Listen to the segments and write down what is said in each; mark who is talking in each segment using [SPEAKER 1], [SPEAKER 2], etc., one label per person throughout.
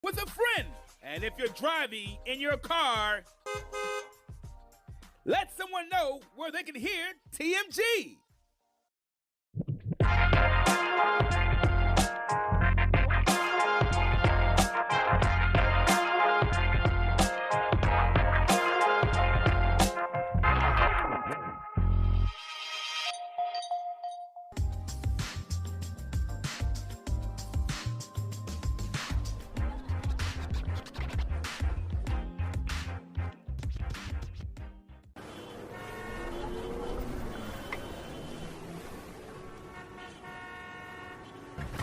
[SPEAKER 1] with a friend. And if you're driving in your car, let someone know where they can hear TMG.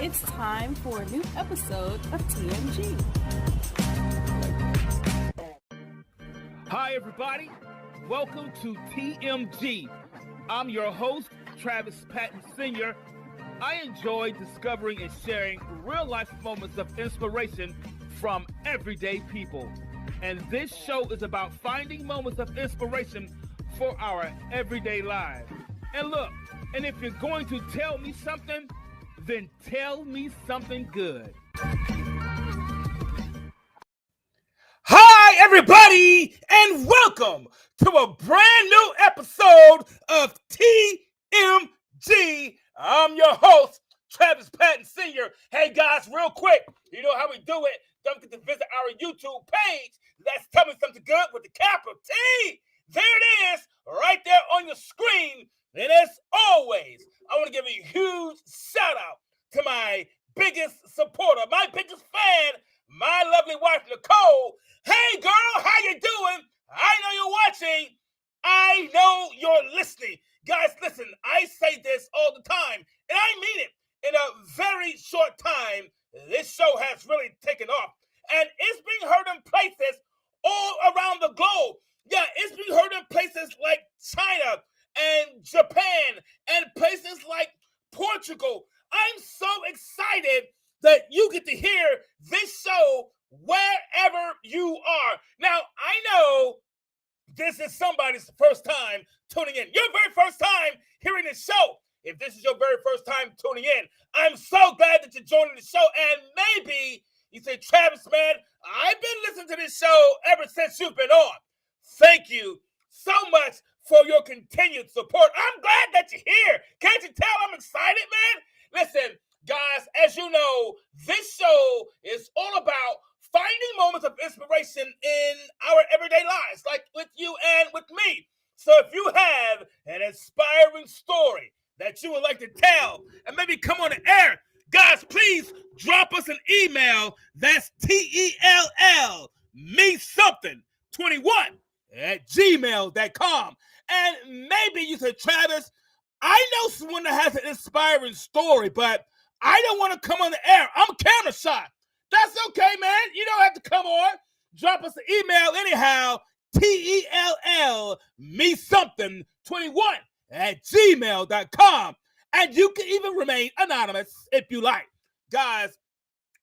[SPEAKER 2] It's time for a new episode of TMG.
[SPEAKER 1] Hi, everybody. Welcome to TMG. I'm your host, Travis Patton Sr. I enjoy discovering and sharing real-life moments of inspiration from everyday people. And this show is about finding moments of inspiration for our everyday lives. And look, and if you're going to tell me something, then tell me something good. Hi, everybody, and welcome to a brand new episode of TMG. I'm your host, Travis Patton Sr. Hey, guys, real quick, you know how we do it. Don't forget to visit our YouTube page. Let's Tell Me Something Good with the capital T. There it is, right there on your screen. And as always, I want to give a huge shout out to my biggest supporter, my biggest fan, my lovely wife, Nicole. Hey, girl, how you doing? I know you're watching. I know you're listening. Guys, listen, I say this all the time, and I mean it. In a very short time, this show has really taken off, and it's being heard in places all around the globe. Yeah, it's being heard in places like China and Japan and places like Portugal. I'm so excited that you get to hear this show wherever you are. Now, I know this is somebody's first time tuning in. Your very first time hearing this show. If this is your very first time tuning in, I'm so glad that you're joining the show. And maybe you say, Travis, man, I've been listening to this show ever since you've been on. Thank you so much for your continued support. I'm glad that you're here. Can't you tell I'm excited, man? Listen, guys, as you know, this show is all about finding moments of inspiration in our everyday lives, like with you and with me. So if you have an inspiring story that you would like to tell and maybe come on the air, guys, please drop us an email. That's TELL, MESUMTHIN21@gmail.com. And maybe you say, Travis, I know someone that has an inspiring story, but I don't want to come on the air. I'm camera shy. That's okay, man. You don't have to come on. Drop us an email anyhow. TELL MESUMTHIN21@gmail.com. And you can even remain anonymous if you like. Guys,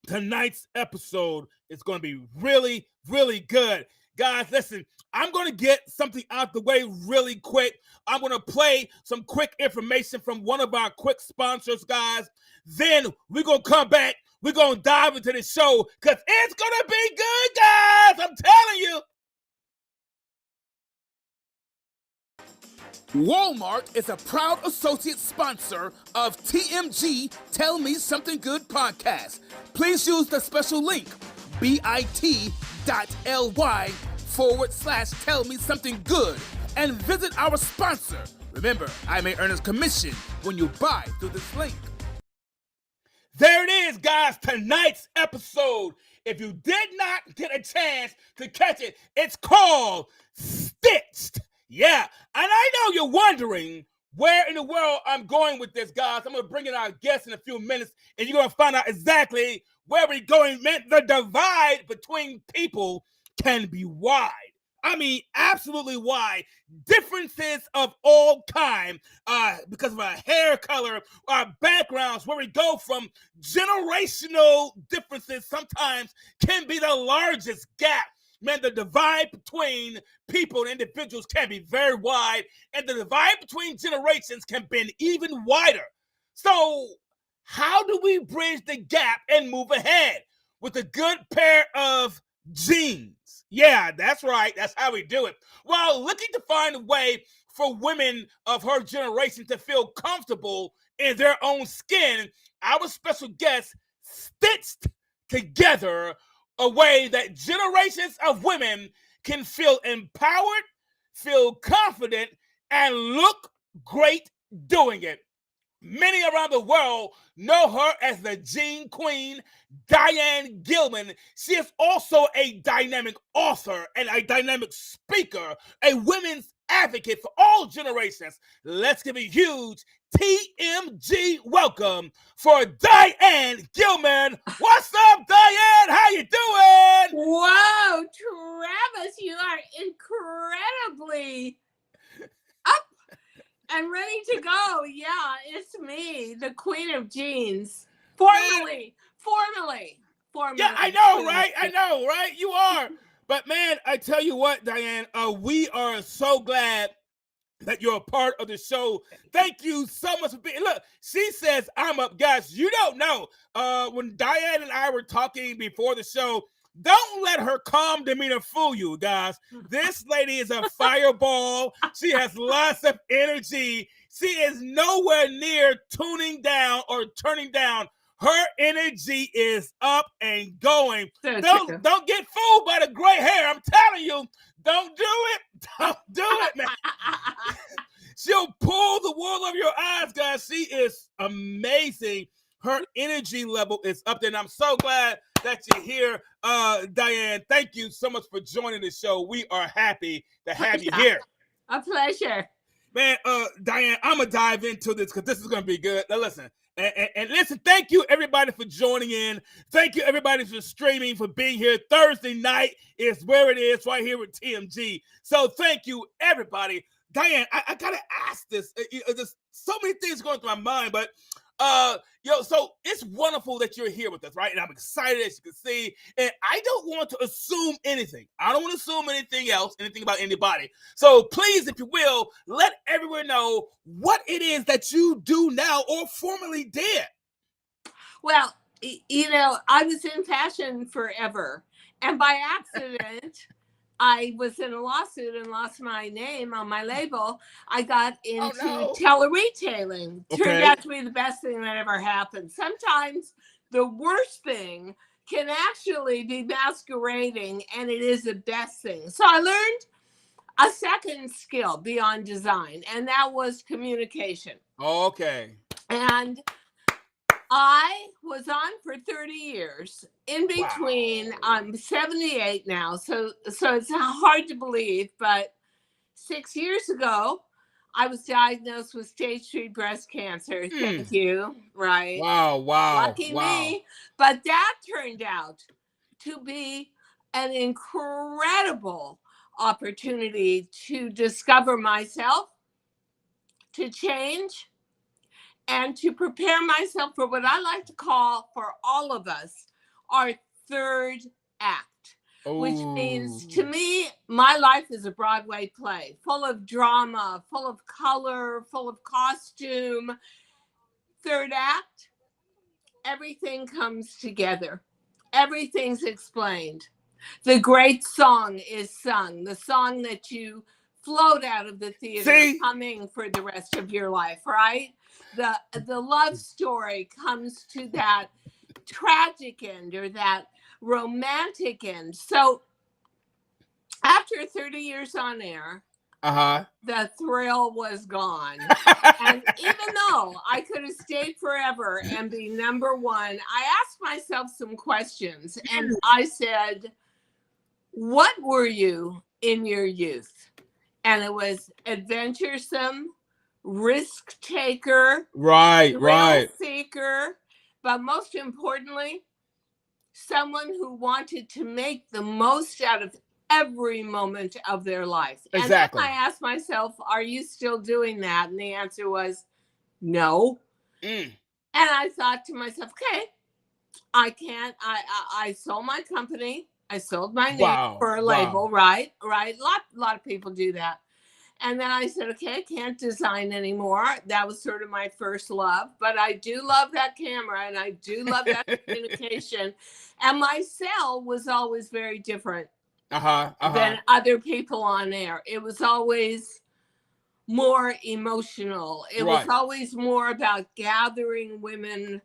[SPEAKER 1] tonight's episode is going to be really, really good. Guys, listen, I'm going to get something out the way really quick. I'm going to play some quick information from one of our quick sponsors, guys. Then we're going to come back. We're going to dive into the show because it's going to be good, guys. I'm telling you. Walmart is a proud associate sponsor of TMG Tell Me Something Good podcast. Please use the special link bit.ly/Tell Me Something Good and visit our sponsor. Remember, I may earn a commission when you buy through this link. There it is, guys, tonight's episode. If you did not get a chance to catch it, it's called Stitched. Yeah, and I know you're wondering where in the world I'm going with this, guys. I'm going to bring in our guest in a few minutes, and you're going to find out exactly where we're going. Man, the divide between people can be wide. I mean, absolutely wide. Differences of all kind because of our hair color, our backgrounds, where we go from generational differences sometimes can be the largest gap. Man, the divide between people and individuals can be very wide, and the divide between generations can be even wider. So how do we bridge the gap and move ahead? with a good pair of jeans. Yeah, that's right. That's how we do it. While looking to find a way for women of her generation to feel comfortable in their own skin, our special guest stitched together a way that generations of women can feel empowered, feel confident, and look great doing it. Many around the world know her as the Jean Queen, Diane Gilman. She is also a dynamic author and a dynamic speaker, a women's advocate for all generations. Let's give a huge TMG welcome for Diane Gilman. What's up, Diane? How you doing?
[SPEAKER 3] Whoa, Travis, you are incredibly up and ready to go. Yeah, it's me, the Queen of Jeans. Formerly.
[SPEAKER 1] Yeah, I know, right? I know, right? You are. But man, I tell you what, Diane, we are so glad that you're a part of the show. Thank you so much for being. Look, she says I'm up, guys. You don't know. When Diane and I were talking before the show, don't let her calm demeanor fool you, guys. This lady is a fireball. She has lots of energy. She is nowhere near tuning down or turning down. Her energy is up and going.
[SPEAKER 3] So
[SPEAKER 1] Don't get fooled by the gray hair. I'm telling you, don't do it. Don't do it, man. She'll pull the wool over your eyes, guys. She is amazing. Her energy level is up there, and I'm so glad that you're here, Diane. Thank you so much for joining the show. We are happy to have you here.
[SPEAKER 3] A pleasure.
[SPEAKER 1] Man, Diane, I'm going to dive into this because this is going to be good. Now, listen. And listen, thank you, everybody, for joining in. Thank you, everybody, for streaming, for being here. Thursday night is where it is, right here with TMG. So thank you, everybody. Diane, I got to ask this. There's so many things going through my mind, but, so it's wonderful that you're here with us, right? And I'm excited, as you can see. And I don't want to assume anything. I don't want to assume anything else, anything about anybody. So please, if you will, let everyone know what it is that you do now or formerly did.
[SPEAKER 3] Well, I was in fashion forever. And by accident, I was in a lawsuit and lost my name on my label. I got into tele-retailing.
[SPEAKER 1] Okay.
[SPEAKER 3] Turned out to be the best thing that ever happened. Sometimes the worst thing can actually be masquerading, and it is the best thing. So I learned a second skill beyond design, and that was communication.
[SPEAKER 1] Okay.
[SPEAKER 3] And I was on for 30 years. In between, wow. I'm 78 now, so it's hard to believe, but 6 years ago, I was diagnosed with stage 3 breast cancer. Thank you. Right.
[SPEAKER 1] Wow.
[SPEAKER 3] Lucky me. But that turned out to be an incredible opportunity to discover myself, to change, and to prepare myself for what I like to call, for all of us, our third act. Ooh. Which means, to me, my life is a Broadway play, full of drama, full of color, full of costume. Third act, everything comes together. Everything's explained. The great song is sung, the song that you float out of the theater humming for the rest of your life, right? The love story comes to that tragic end or that romantic end. So after 30 years on air, the thrill was gone. And even though I could have stayed forever and be number one, I asked myself some questions. And I said, what were you in your youth? And it was adventuresome, risk taker, thrill seeker, but most importantly, someone who wanted to make the most out of every moment of their life.
[SPEAKER 1] Exactly.
[SPEAKER 3] And then I asked myself, are you still doing that? And the answer was no. And I thought to myself, okay, I can't. I sold my company. I sold my name for a label, right? A lot of people do that. And then I said, okay, I can't design anymore. That was sort of my first love, but I do love that camera and I do love that communication. And my cell was always very different than other people on air. It was always more emotional. It was always more about gathering women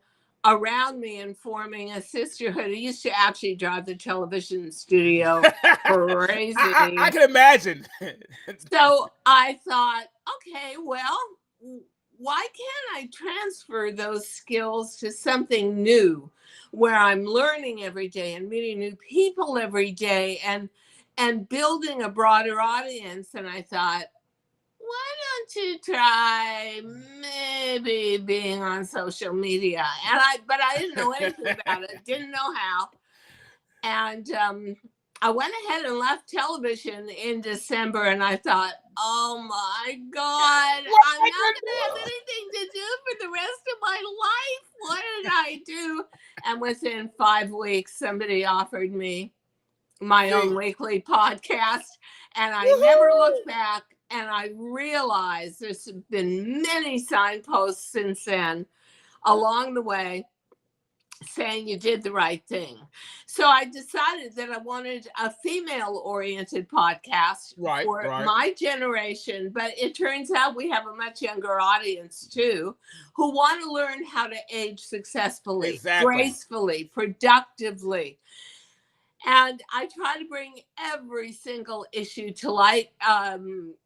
[SPEAKER 3] around me and forming a sisterhood. I used to actually drive the television studio crazy.
[SPEAKER 1] I can imagine.
[SPEAKER 3] So I thought, okay, well, why can't I transfer those skills to something new where I'm learning every day and meeting new people every day and building a broader audience? And I thought, why don't you try maybe being on social media? But I didn't know anything about it, didn't know how. And I went ahead and left television in December, and I thought, oh my God, I'm not going to have anything to do for the rest of my life. What did I do? And within 5 weeks, somebody offered me my own weekly podcast, and I never looked back. And I realized there's been many signposts since then along the way saying you did the right thing. So I decided that I wanted a female-oriented podcast for my generation, but it turns out we have a much younger audience too, who want to learn how to age successfully, gracefully, productively. And I try to bring every single issue to light.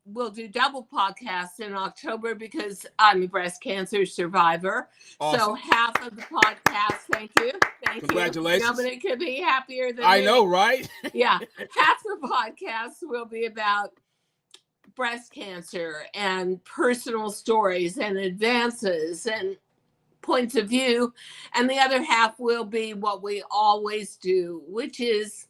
[SPEAKER 3] We'll do double podcasts in October because I'm a breast cancer survivor. Awesome. So half of the podcast, thank you.
[SPEAKER 1] Congratulations.
[SPEAKER 3] Nobody could be happier than
[SPEAKER 1] I
[SPEAKER 3] me.
[SPEAKER 1] know, right?
[SPEAKER 3] Yeah. Half the podcast will be about breast cancer and personal stories and advances and points of view, and the other half will be what we always do, which is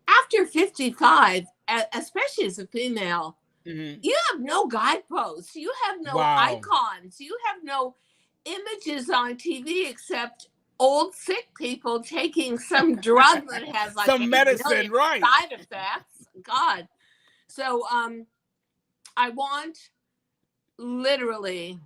[SPEAKER 3] after 55, especially as a female, you have no guideposts, you have no icons, you have no images on TV except old sick people taking some drug that has like
[SPEAKER 1] some medicine,
[SPEAKER 3] side effects. God. So I want literally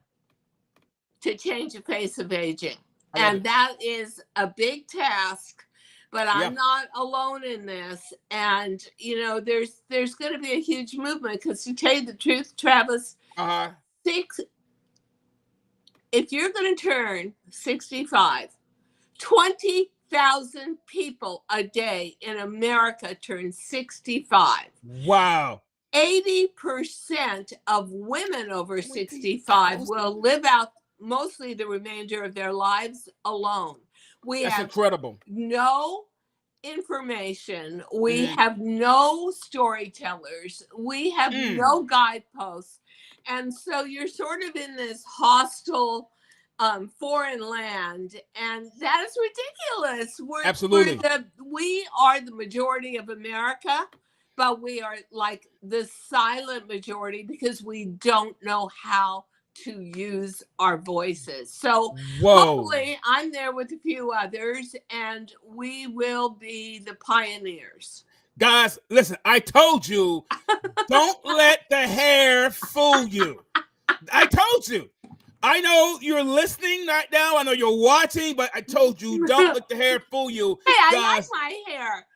[SPEAKER 3] to change the face of aging. And that is a big task, but I'm not alone in this. And, you know, there's going to be a huge movement because to tell you the truth, Travis, if you're going to turn 65, 20,000 people a day in America turn 65.
[SPEAKER 1] Wow.
[SPEAKER 3] 80% of women over 65 will live out mostly the remainder of their lives alone.
[SPEAKER 1] That's incredible.
[SPEAKER 3] No information. We have no storytellers. We have no guideposts. And so you're sort of in this hostile foreign land, and that is ridiculous.
[SPEAKER 1] Absolutely.
[SPEAKER 3] We are the majority of America, but we are like the silent majority because we don't know how to use our voices. So hopefully I'm there with a few others and we will be the pioneers.
[SPEAKER 1] Guys, listen, I told you, don't let the hair fool you. I told you. I know you're listening right now. I know you're watching, but I told you, don't let the hair fool you.
[SPEAKER 3] Hey,
[SPEAKER 1] guys.
[SPEAKER 3] I like my hair.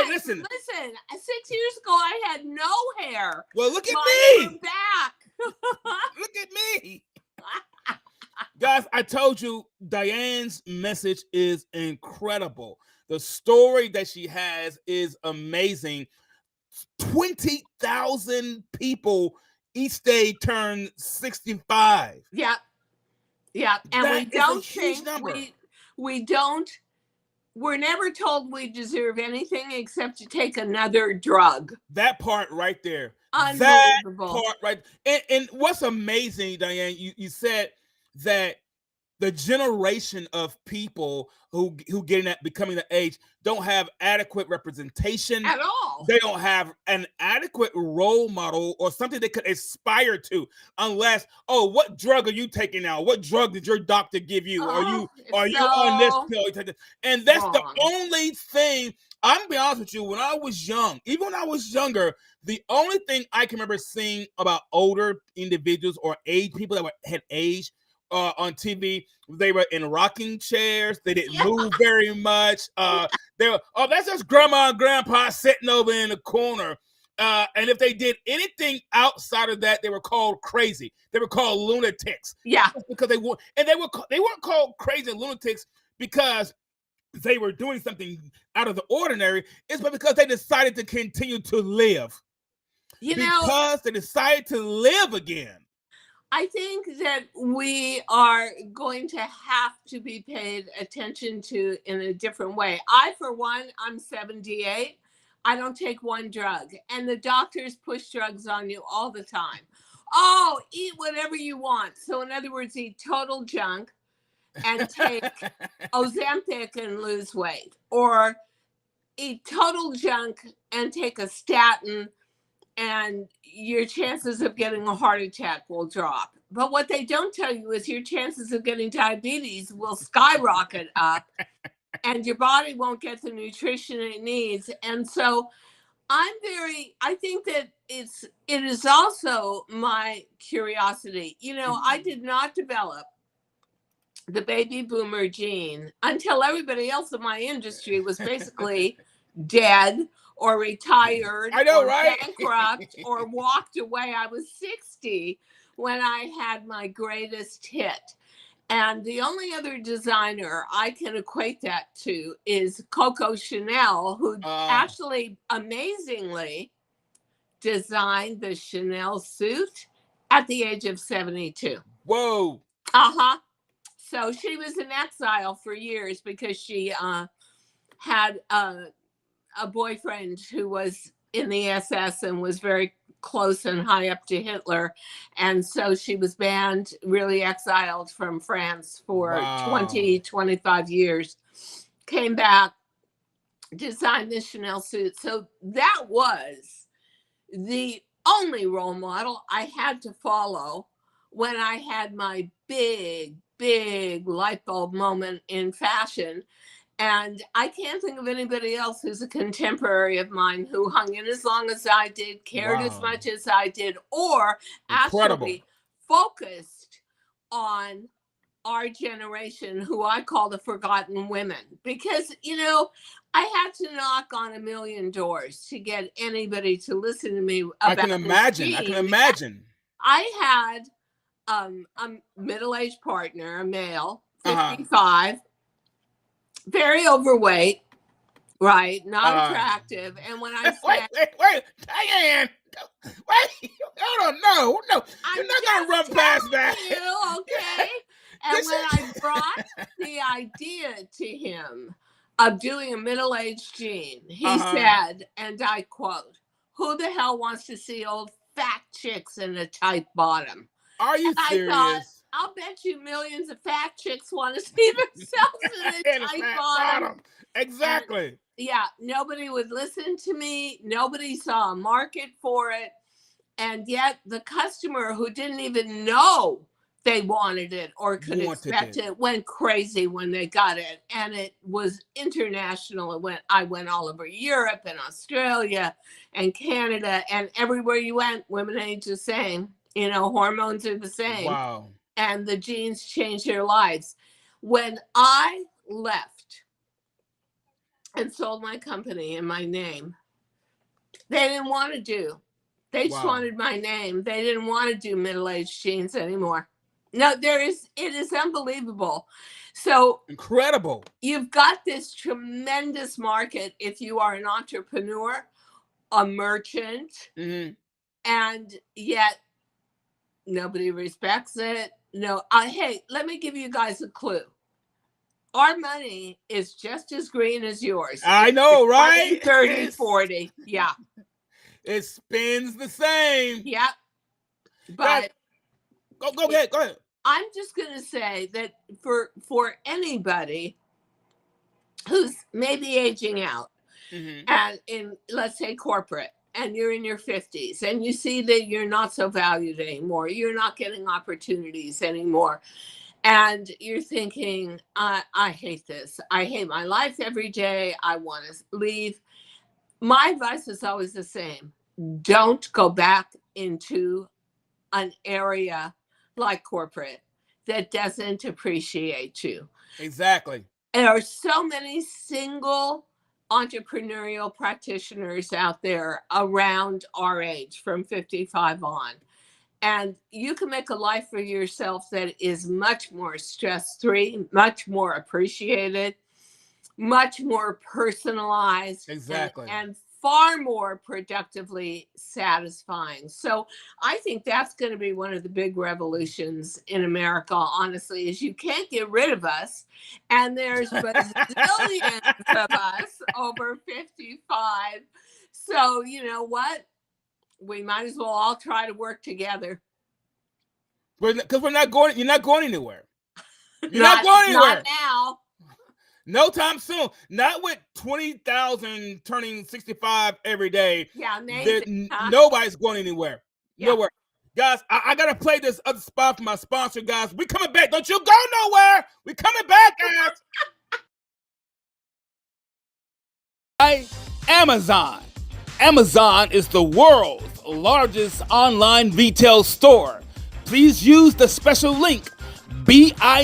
[SPEAKER 1] Listen,
[SPEAKER 3] 6 years ago, I had no hair.
[SPEAKER 1] Well, look at me.
[SPEAKER 3] Back.
[SPEAKER 1] Look at me. Guys, I told you Diane's message is incredible. The story that she has is amazing. 20,000 people each day turn 65.
[SPEAKER 3] Yeah. Yeah. And
[SPEAKER 1] that
[SPEAKER 3] we don't think
[SPEAKER 1] number.
[SPEAKER 3] We're never told we deserve anything except to take another drug.
[SPEAKER 1] That part right there.
[SPEAKER 3] Unbelievable.
[SPEAKER 1] That part right. And what's amazing, Diane, you said that the generation of people who getting at becoming the age don't have adequate representation
[SPEAKER 3] at all.
[SPEAKER 1] They don't have an adequate role model or something they could aspire to, unless, what drug are you taking now? What drug did your doctor give you? Are you on this pill? And that's the only thing I'm gonna be honest with you. When I was young, even when I was younger, the only thing I can remember seeing about older individuals or age people that had aged on TV, they were in rocking chairs. They didn't move very much. They were, oh, that's just grandma and grandpa sitting over in the corner. And if they did anything outside of that, they were called crazy. They were called lunatics.
[SPEAKER 3] Yeah,
[SPEAKER 1] because they weren't called crazy lunatics because they were doing something out of the ordinary. It's because they decided to continue to live. Because they decided to live again.
[SPEAKER 3] I think that we are going to have to be paid attention to in a different way. For one, I'm 78. I don't take one drug. And the doctors push drugs on you all the time. Oh, eat whatever you want. So in other words, eat total junk and take Ozempic and lose weight. Or eat total junk and take a statin, and your chances of getting a heart attack will drop. But what they don't tell you is your chances of getting diabetes will skyrocket up and your body won't get the nutrition it needs. And so I think that it is also my curiosity. I did not develop the baby boomer gene until everybody else in my industry was basically dead or retired,
[SPEAKER 1] I know,
[SPEAKER 3] or
[SPEAKER 1] right?
[SPEAKER 3] bankrupt, or walked away. I was 60 when I had my greatest hit. And the only other designer I can equate that to is Coco Chanel, who actually amazingly designed the Chanel suit at the age of 72.
[SPEAKER 1] Whoa.
[SPEAKER 3] Uh-huh. So she was in exile for years because she had a boyfriend who was in the SS and was very close and high up to Hitler. And so she was banned, really exiled from France for 20, 25 years. Came back, designed the Chanel suit. So that was the only role model I had to follow when I had my big light bulb moment in fashion. And I can't think of anybody else who's a contemporary of mine who hung in as long as I did, cared as much as I did, or actually focused on our generation, who I call the forgotten women. Because, I had to knock on a million doors to get anybody to listen to me about
[SPEAKER 1] I can imagine.
[SPEAKER 3] I had a middle-aged partner, a male, 55, very overweight, right? Not attractive. And when I said,
[SPEAKER 1] wait, Diane, wait, hold on, no, you're not gonna run past that.
[SPEAKER 3] Okay. And when I brought the idea to him of doing a middle-aged gene, he said, and I quote, "Who the hell wants to see old fat chicks in a tight bottom?"
[SPEAKER 1] Are you serious?
[SPEAKER 3] I thought, I'll bet you millions of fat chicks want to see themselves in a tight bottom.
[SPEAKER 1] Exactly.
[SPEAKER 3] And, yeah, nobody would listen to me. Nobody saw a market for it. And yet the customer who didn't even know they wanted it or could expect it went crazy when they got it. And it was international. I went all over Europe and Australia and Canada, and everywhere you went, women age the same. Hormones are the same.
[SPEAKER 1] Wow.
[SPEAKER 3] And the genes changed their lives. When I left and sold my company and my name, they didn't want to do. They just wanted my name. They didn't want to do middle-aged genes anymore. No, it is unbelievable. So
[SPEAKER 1] incredible.
[SPEAKER 3] You've got this tremendous market if you are an entrepreneur, a merchant, and yet nobody respects it. No, hey, let me give you guys a clue. Our money is just as green as yours.
[SPEAKER 1] I know, right?
[SPEAKER 3] 30, 40. Yeah.
[SPEAKER 1] It spins the same.
[SPEAKER 3] Yep. But
[SPEAKER 1] go ahead.
[SPEAKER 3] I'm just going to say that for anybody who's maybe aging out and in, let's say, corporate, and you're in your 50s and you see that you're not so valued anymore, you're not getting opportunities anymore, And you're thinking, I hate this. I hate my life every day. I want to leave. My advice is always the same. Don't go back into an area like corporate that doesn't appreciate you.
[SPEAKER 1] Exactly.
[SPEAKER 3] There are so many single entrepreneurial practitioners out there around our age from 55 on. And you can make a life for yourself that is much more stress-free, much more appreciated, much more personalized,
[SPEAKER 1] Exactly.
[SPEAKER 3] and far more productively satisfying. So I think that's going to be one of the big revolutions in America, honestly, is you can't get rid of us. And there's bazillions of us over 55. So you know what? We might as well all try to work together.
[SPEAKER 1] Because you're not going anywhere. You're not going anywhere.
[SPEAKER 3] Not now.
[SPEAKER 1] No time soon. Not with 20,000 turning 65 every day.
[SPEAKER 3] Yeah, amazing.
[SPEAKER 1] Nobody's going anywhere.
[SPEAKER 3] Yeah.
[SPEAKER 1] Nowhere. Guys, I got to play this other spot for my sponsor, guys. We coming back. Don't you go nowhere. We coming back, guys. Amazon. Amazon is the world's largest online retail store. Please use the special link bit.ly/tell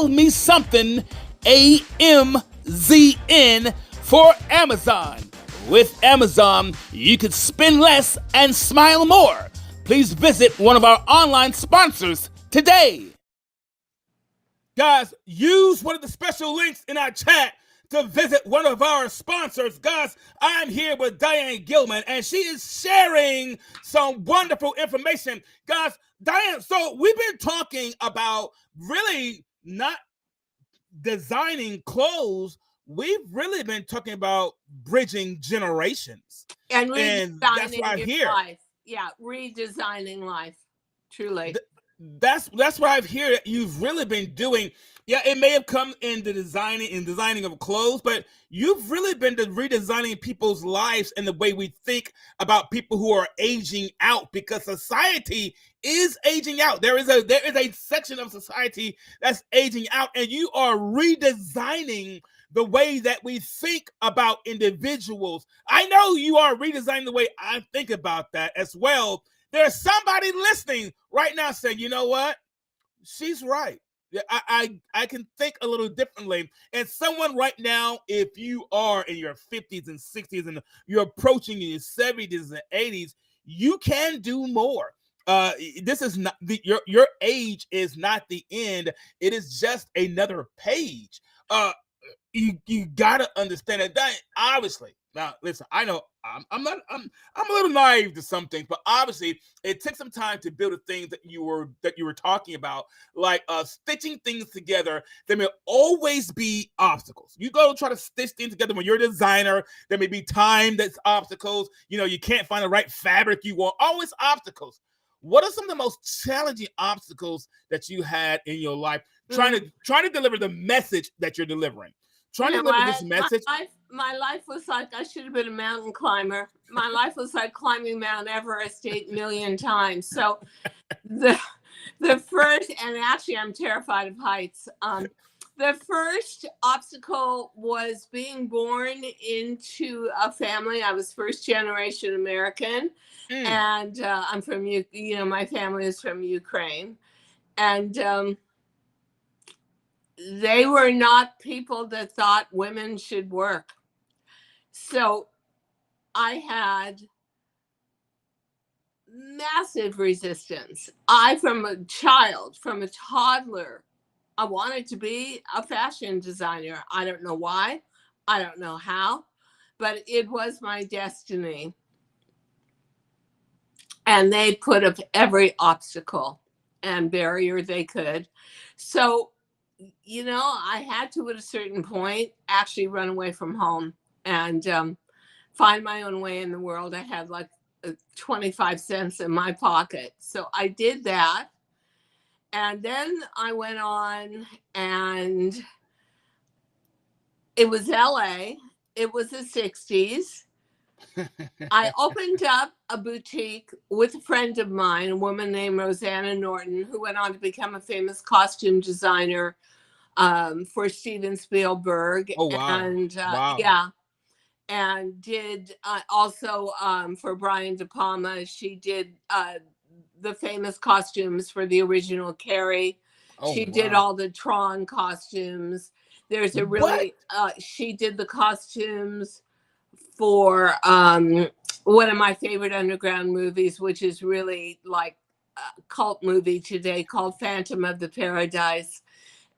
[SPEAKER 1] me something AMZN for Amazon. With Amazon, you can spend less and smile more. Please visit one of our online sponsors today. Guys, use one of the special links in our chat to visit one of our sponsors. Guys, I'm here with Diane Gilman, and she is sharing some wonderful information. Guys, Diane, so we've been talking about really not designing clothes. We've really been talking about bridging generations.
[SPEAKER 3] And
[SPEAKER 1] that's why I'm here.
[SPEAKER 3] Life. Yeah, redesigning life. Truly.
[SPEAKER 1] That's what I've heard you've really been doing. Yeah, it may have come in the designing of clothes, but you've really been redesigning people's lives and the way we think about people who are aging out, because society is aging out. There is a section of society that's aging out, and you are redesigning the way that we think about individuals. I know you are redesigning the way I think about that as well. There's somebody listening right now saying, you know what? She's right. I can think a little differently. And someone right now, if you are in your 50s and 60s and you're approaching your 70s and 80s, you can do more. This is not your age is not the end. It is just another page. You gotta understand that obviously. Now, listen, I know I'm a little naive to some things, but obviously it took some time to build the things that you were talking about, like stitching things together. There may always be obstacles. You go try to stitch things together when you're a designer. There may be time that's obstacles. You can't find the right fabric you want. Always obstacles. What are some of the most challenging obstacles that you had in your life trying to deliver the message that you're delivering? Trying to deliver this message.
[SPEAKER 3] My life was like I should have been a mountain climber. My life was like climbing Mount Everest 8 million times. So the first, and actually I'm terrified of heights. The first obstacle was being born into a family. I was first generation American, and I'm from my family is from Ukraine, and they were not people that thought women should work. So I had massive resistance. From a toddler, I wanted to be a fashion designer. I don't know why. I don't know how, but it was my destiny. And they put up every obstacle and barrier they could. So I had to, at a certain point, actually run away from home and find my own way in the world. I had like 25 cents in my pocket. So I did that. And then I went on, and it was LA. It was the 60s. I opened up a boutique with a friend of mine, a woman named Rosanna Norton, who went on to become a famous costume designer for Steven Spielberg.
[SPEAKER 1] Oh, wow.
[SPEAKER 3] And
[SPEAKER 1] Wow.
[SPEAKER 3] yeah, and did also for Brian De Palma. She did the famous costumes for the original Carrie.
[SPEAKER 1] Oh,
[SPEAKER 3] She did
[SPEAKER 1] wow.
[SPEAKER 3] all the Tron costumes. There's a
[SPEAKER 1] What?
[SPEAKER 3] really, she did the costumes for one of my favorite underground movies, which is really like a cult movie today called Phantom of the Paradise.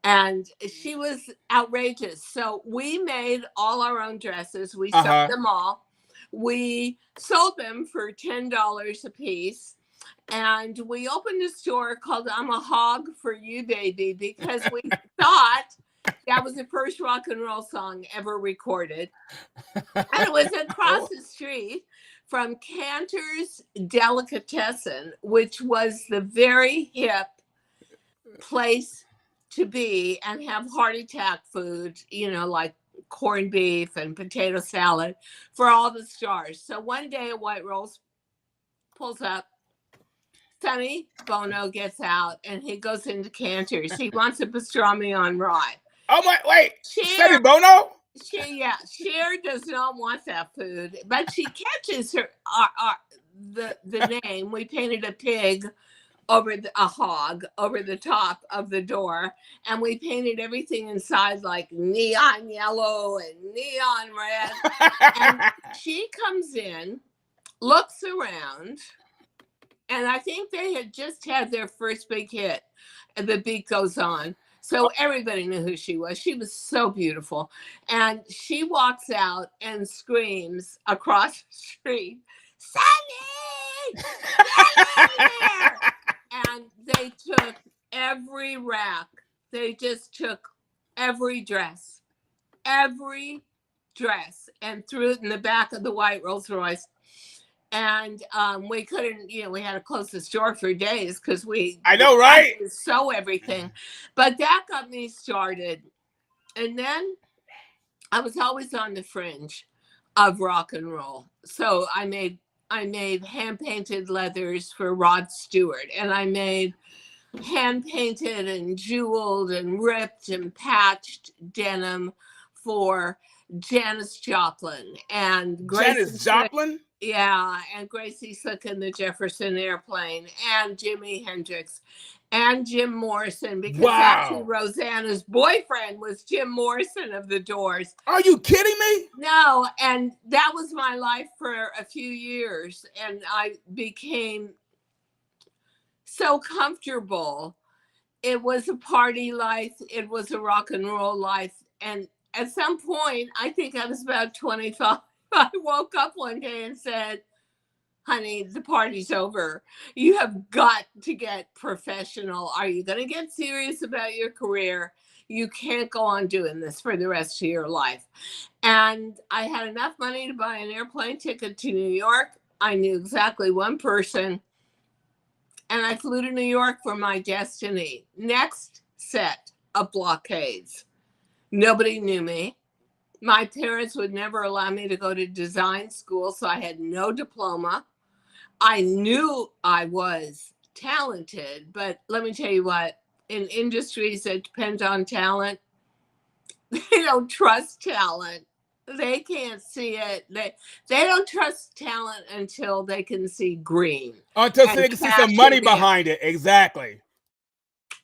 [SPEAKER 3] And she was outrageous. So we made all our own dresses. We sewed them all. We sold them for $10 a piece. And we opened a store called I'm a Hog for You, Baby, because we thought that was the first rock and roll song ever recorded. And it was across the street from Cantor's Delicatessen, which was the very hip place to be and have heart attack food, you know, like corned beef and potato salad for all the stars. So one day White Rose pulls up, Sonny Bono gets out, and he goes into Cantor's. He wants a pastrami on rye.
[SPEAKER 1] Oh my, wait,
[SPEAKER 3] Sonny
[SPEAKER 1] Bono?
[SPEAKER 3] Cher does not want that food, but she catches her the name. We painted a pig over a hog over the top of the door, and we painted everything inside like neon yellow and neon red. And she comes in, looks around, and I think they had just had their first big hit, and The Beat Goes On. So everybody knew who she was. She was so beautiful. And she walks out and screams across the street, Sonny! Get in here! And they took every rack. They just took every dress, and threw it in the back of the white Rolls Royce. And we couldn't, you know, we had to close the store for days because I know, right? Sew everything. But that got me started. And then I was always on the fringe of rock and roll. So I made hand-painted leathers for Rod Stewart, and I made hand-painted and jeweled and ripped and patched denim for Janis Joplin and
[SPEAKER 1] Janis Joplin?
[SPEAKER 3] Yeah, and Gracie Slick and the Jefferson Airplane, and Jimi Hendrix, and Jim Morrison, because actually Rosanna's boyfriend was Jim Morrison of the Doors.
[SPEAKER 1] Are you kidding me?
[SPEAKER 3] No, and that was my life for a few years, and I became so comfortable. It was a party life. It was a rock and roll life. And at some point, I think I was about 25, I woke up one day and said, honey, the party's over. You have got to get professional. Are you going to get serious about your career? You can't go on doing this for the rest of your life. And I had enough money to buy an airplane ticket to New York. I knew exactly one person. And I flew to New York for my destiny. Next set of blockades. Nobody knew me. My parents would never allow me to go to design school, so I had no diploma. I knew I was talented, but let me tell you what, in industries that depend on talent, they don't trust talent. They can't see it. They don't trust talent until they can see green.
[SPEAKER 1] Until they can see some money behind it. Exactly.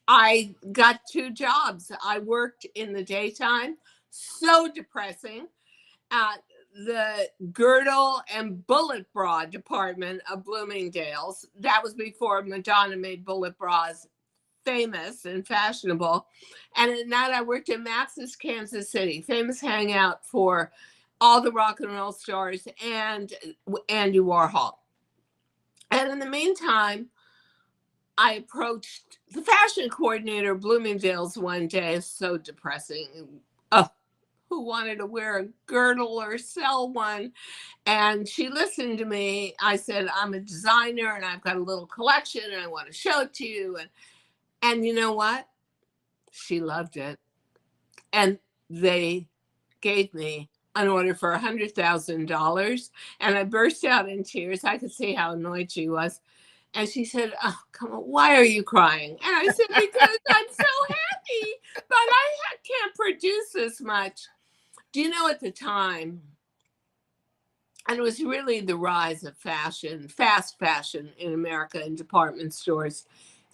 [SPEAKER 3] I got 2 jobs. I worked in the daytime, so depressing, at the girdle and bullet bra department of Bloomingdale's. That was before Madonna made bullet bras famous and fashionable. And at night I worked in Max's Kansas City, famous hangout for all the rock and roll stars and Andy Warhol. And in the meantime, I approached the fashion coordinator of Bloomingdale's one day. So depressing. Who wanted to wear a girdle or sell one. And she listened to me. I said, I'm a designer and I've got a little collection and I want to show it to you. And you know what? She loved it. And they gave me an order for $100,000. And I burst out in tears. I could see how annoyed she was. And she said, "Oh, come on, why are you crying?" And I said, "Because I'm so happy, but I can't produce this much." Do you know, at the time, and it was really the rise of fashion, fast fashion in America in department stores,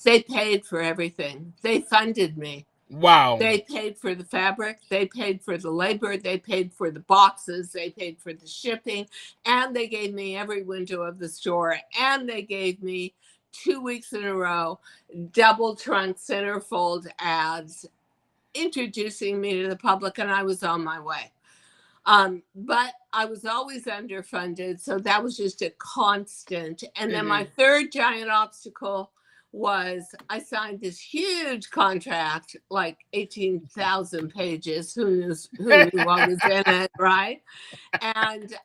[SPEAKER 3] they paid for everything. They funded me.
[SPEAKER 1] Wow.
[SPEAKER 3] They paid for the fabric, they paid for the labor, they paid for the boxes, they paid for the shipping, and they gave me every window of the store, and they gave me 2 weeks in a row double trunk centerfold ads introducing me to the public, and I was on my way. But I was always underfunded, so that was just a constant. And then my third giant obstacle was I signed this huge contract, like 18,000 pages. Who knew what was in it, right? And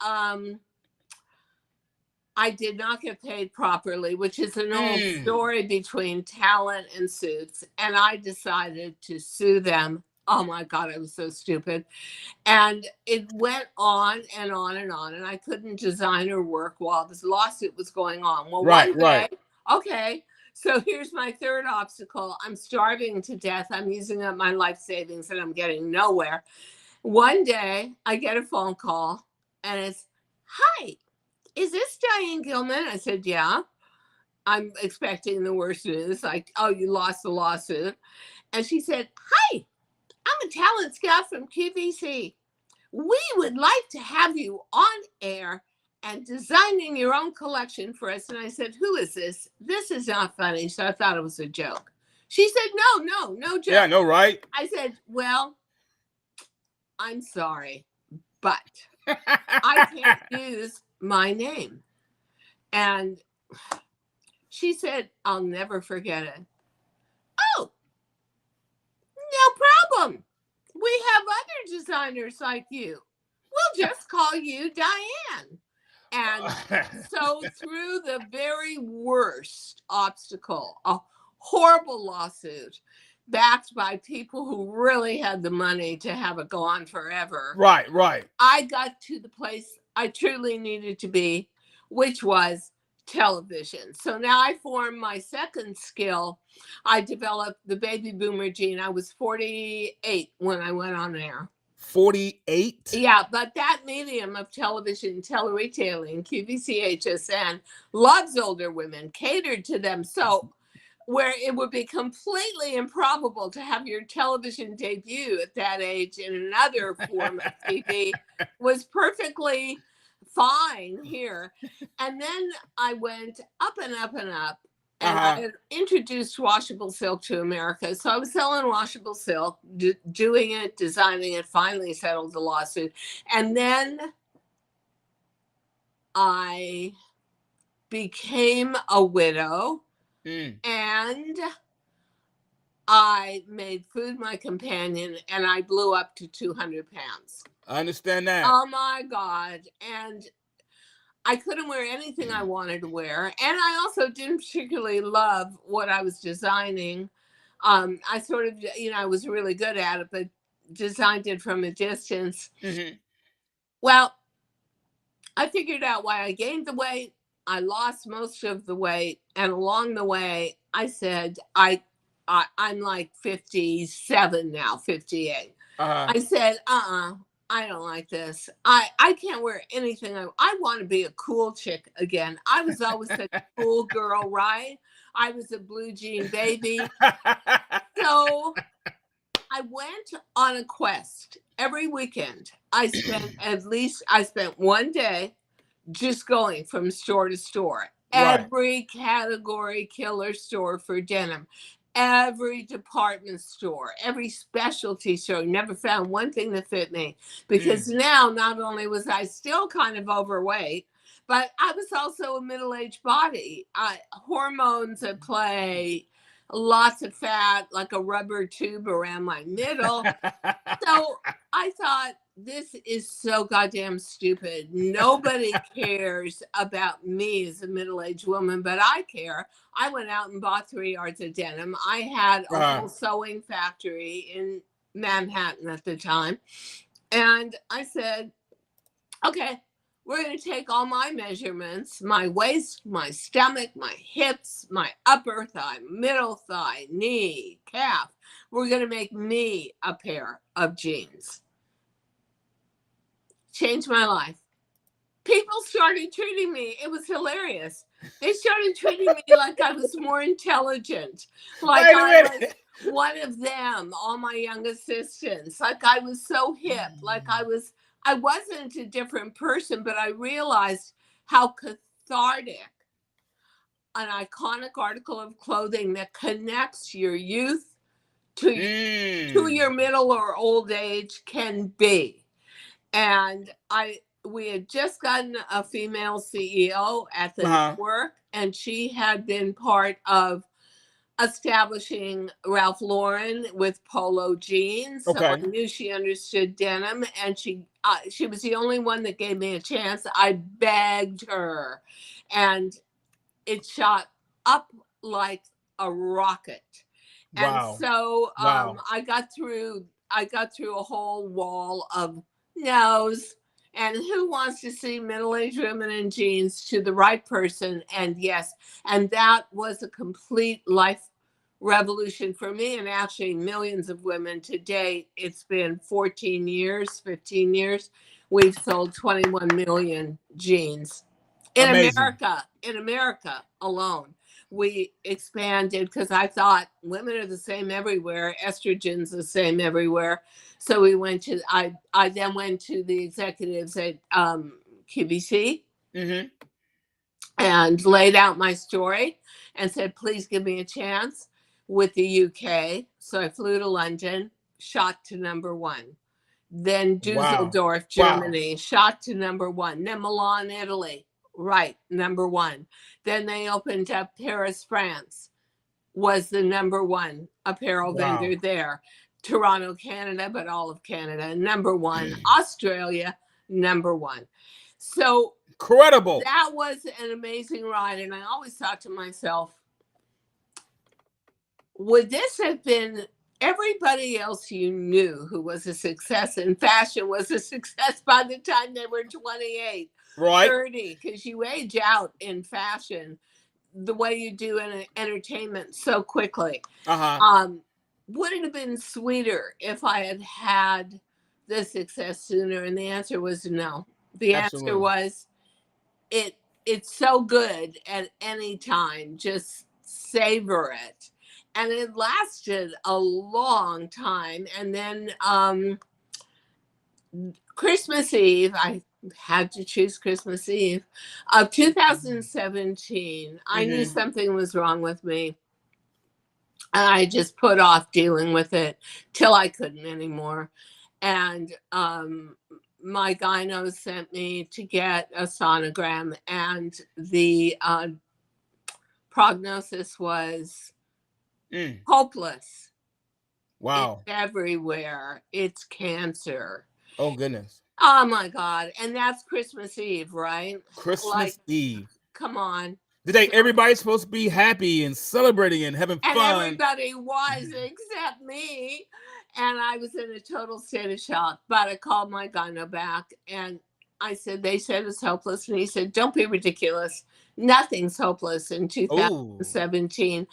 [SPEAKER 3] I did not get paid properly, which is an old story between talent and suits. And I decided to sue them. Oh my God, I was so stupid. And it went on and on and on. And I couldn't design or work while this lawsuit was going on. Well, one day, okay, so here's my third obstacle. I'm starving to death. I'm using up my life savings and I'm getting nowhere. One day I get a phone call and it's, "Hi, is this Diane Gilman?" I said, "Yeah." I'm expecting the worst news, like, "Oh, you lost the lawsuit." And she said, "Hi, I'm a talent scout from QVC. We would like to have you on air and designing your own collection for us." And I said, "Who is this? This is not funny." So I thought it was a joke. She said, no joke.
[SPEAKER 1] Yeah, no, right?
[SPEAKER 3] I said, "Well, I'm sorry, but I can't use my name." And she said, "I'll never forget it. Oh, no problem. We have other designers like you. We'll just call you Diane." And so through the very worst obstacle, a horrible lawsuit backed by people who really had the money to have it go on forever.
[SPEAKER 1] Right.
[SPEAKER 3] I got to the place I truly needed to be, which was television. So now I formed my second skill. I developed the baby boomer gene. I was 48 when I went on air.
[SPEAKER 1] 48?
[SPEAKER 3] Yeah, but that medium of television, tele-retailing, QVC, HSN, loves older women, catered to them. So where it would be completely improbable to have your television debut at that age in another form of TV was perfectly fine here. And then I went up and up and up. And I had introduced washable silk to America. So I was selling washable silk, doing it, designing it, finally settled the lawsuit. And then I became a widow and I made food my companion and I blew up to 200 pounds.
[SPEAKER 1] I understand that.
[SPEAKER 3] Oh my God. And I couldn't wear anything I wanted to wear. And I also didn't particularly love what I was designing. I sort of, I was really good at it, but designed it from a distance. Well, I figured out why I gained the weight. I lost most of the weight. And along the way, I said, I'm like 57 now, 58. I said, I don't like this. I can't wear anything. I want to be a cool chick again. I was always such a cool girl, right? I was a blue jean baby. So I went on a quest every weekend. I spent one day just going from store to store. Every category killer store for denim. Every department store, every specialty store, never found one thing that fit me. Because now, not only was I still kind of overweight, but I was also a middle-aged body. Hormones at play, lots of fat, like a rubber tube around my middle. So I thought, this is so goddamn stupid. Nobody cares about me as a middle-aged woman, but I care. I went out and bought 3 yards of denim. I had a whole sewing factory in Manhattan at the time. And I said, Okay, we're going to take all my measurements, my waist, my stomach, my hips, my upper thigh, middle thigh, knee, calf. We're going to make me a pair of jeans. Changed my life. People started treating me, it was hilarious. They started treating me like I was more intelligent, like
[SPEAKER 1] Wait a
[SPEAKER 3] I was
[SPEAKER 1] minute.
[SPEAKER 3] one of them, all my young assistants, like I was so hip, like I wasn't a different person, but I realized how cathartic an iconic article of clothing that connects your youth to your middle or old age can be. And we had just gotten a female CEO at the network, and she had been part of establishing Ralph Lauren with polo jeans. So I knew she understood denim, and she was the only one that gave me a chance. I begged her, and it shot up like a rocket. And so I got through a whole wall of no's. And who wants to see middle-aged women in jeans to the right person? And yes, and that was a complete life revolution for me, and actually millions of women to date. It's been 15 years. We've sold 21 million jeans in America alone. We expanded because I thought women are the same everywhere. Estrogen's the same everywhere. So I then went to the executives at QVC and laid out my story and said, please give me a chance with the UK. So I flew to London, shot to #1. Then Dusseldorf, Germany, shot to #1. Then Milan, Italy, right, #1. Then they opened up Paris, France, was the #1 apparel vendor there. Toronto, Canada, but all of Canada, #1. Australia, #1. So
[SPEAKER 1] incredible.
[SPEAKER 3] That was an amazing ride. And I always thought to myself, would this have been everybody else you knew who was a success in fashion was a success by the time they were 28, 30, because you age out in fashion the way you do in entertainment so quickly. Would it have been sweeter if I had had the success sooner? And the answer was no. The answer was it's so good at any time. Just savor it. And it lasted a long time. And then Christmas Eve, I had to choose Christmas Eve of 2017. I knew something was wrong with me. And I just put off dealing with it till I couldn't anymore. And my gyno sent me to get a sonogram, and the prognosis was hopeless.
[SPEAKER 1] Wow.
[SPEAKER 3] It's everywhere. It's cancer.
[SPEAKER 1] Oh, goodness.
[SPEAKER 3] Oh, my God. And that's Christmas Eve, right?
[SPEAKER 1] Christmas Eve.
[SPEAKER 3] Come on.
[SPEAKER 1] Everybody's supposed to be happy and celebrating and having fun.
[SPEAKER 3] And everybody was except me. And I was in a total state of shock. But I called my gyno back and they said it's hopeless. And he said, don't be ridiculous. Nothing's hopeless in 2017. Ooh.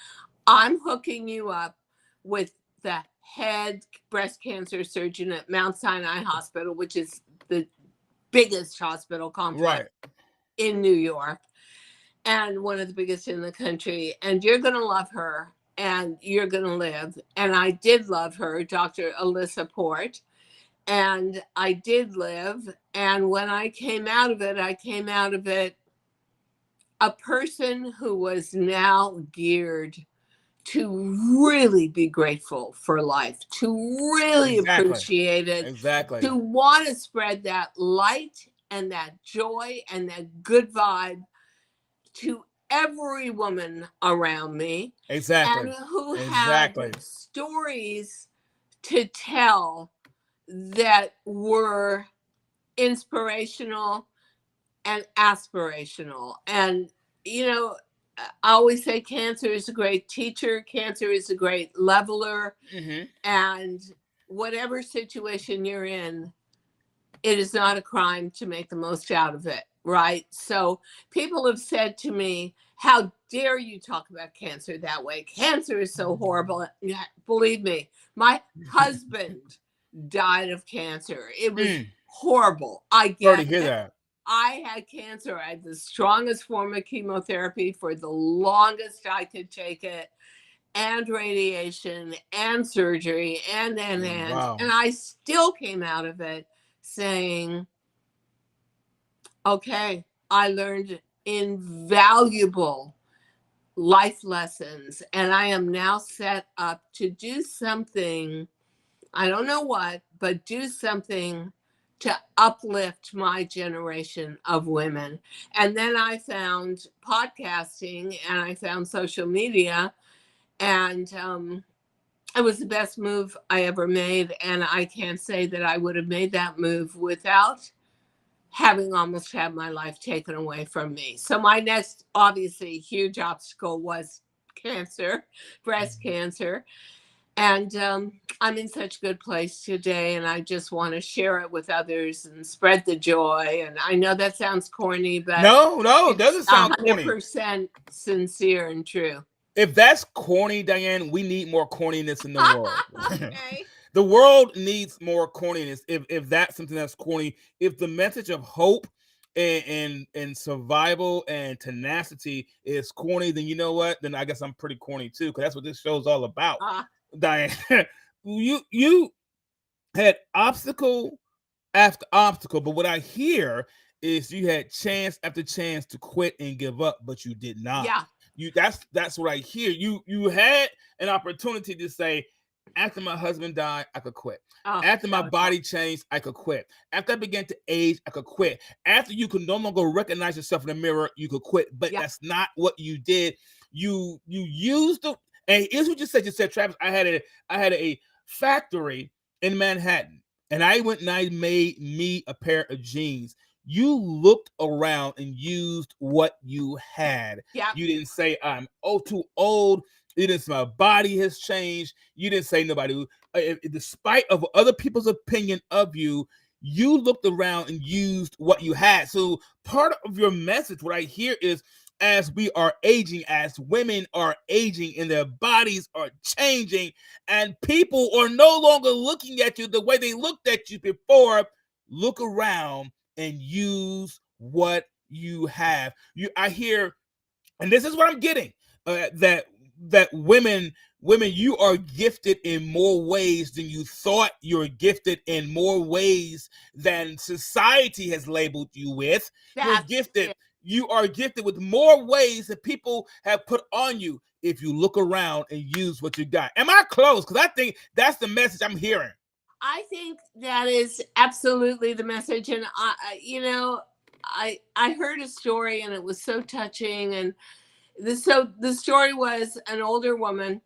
[SPEAKER 3] I'm hooking you up with the head breast cancer surgeon at Mount Sinai Hospital, which is the biggest hospital complex in New York. And one of the biggest in the country. And you're going to love her and you're going to live. And I did love her, Dr. Alyssa Port. And I did live. And when I came out of it a person who was now geared to really be grateful for life, to really appreciate it, to want to spread that light and that joy and that good vibe to every woman around me, and who had stories to tell that were inspirational and aspirational. And, you know, I always say cancer is a great teacher, cancer is a great leveler, and whatever situation you're in, it is not a crime to make the most out of it, right? So people have said to me, how dare you talk about cancer that way? Cancer is so horrible. Yeah, believe me, my husband died of cancer. It was horrible. I
[SPEAKER 1] Sorry
[SPEAKER 3] get
[SPEAKER 1] to hear
[SPEAKER 3] it.
[SPEAKER 1] that.
[SPEAKER 3] I had cancer. I had the strongest form of chemotherapy for the longest I could take it, and radiation and surgery and
[SPEAKER 1] Wow.
[SPEAKER 3] I still came out of it saying, okay, I learned invaluable life lessons, and I am now set up to do something, I don't know what, but do something to uplift my generation of women. And then I found podcasting and I found social media, and it was the best move I ever made. And I can't say that I would have made that move without having almost had my life taken away from me. So my next, obviously, huge obstacle was cancer, breast cancer. And I'm in such a good place today, and I just want to share it with others and spread the joy. And I know that sounds corny, but
[SPEAKER 1] No, it
[SPEAKER 3] it's
[SPEAKER 1] doesn't sound corny.
[SPEAKER 3] 100% sincere and true.
[SPEAKER 1] If that's corny, Diane, we need more corniness in the world.
[SPEAKER 3] Okay.
[SPEAKER 1] The world needs more corniness. If that's something that's corny, if the message of hope and survival and tenacity is corny, then you know what? Then I guess I'm pretty corny too, because that's what this show's all about. Diane, you had obstacle after obstacle, but what I hear is you had chance after chance to quit and give up, but you did not.
[SPEAKER 3] Yeah.
[SPEAKER 1] That's what I hear. You had an opportunity to say, after my husband died, I could quit. After my body changed, I could quit. After I began to age, I could quit. After you could no longer recognize yourself in the mirror, you could quit. But that's not what you did. You used the, and here's what you said. You said, Travis, I had a factory in Manhattan, and I went and I made me a pair of jeans. You looked around and used what you had. You didn't say, I'm too old. You didn't say my body has changed. You didn't say nobody. Despite of other people's opinion of you, you looked around and used what you had. So part of your message, what I hear is, as we are aging, as women are aging and their bodies are changing, and people are no longer looking at you the way they looked at you before, look around and use what you have. I hear, and this is what I'm getting, that women, you are gifted in more ways than you thought. You're gifted in more ways than society has labeled you with. You're gifted. You are gifted with more ways that people have put on you if you look around and use what you got. Am I close? Because I think that's the message I'm hearing.
[SPEAKER 3] I think that is absolutely the message. And I heard a story and it was so touching. And the story was an older woman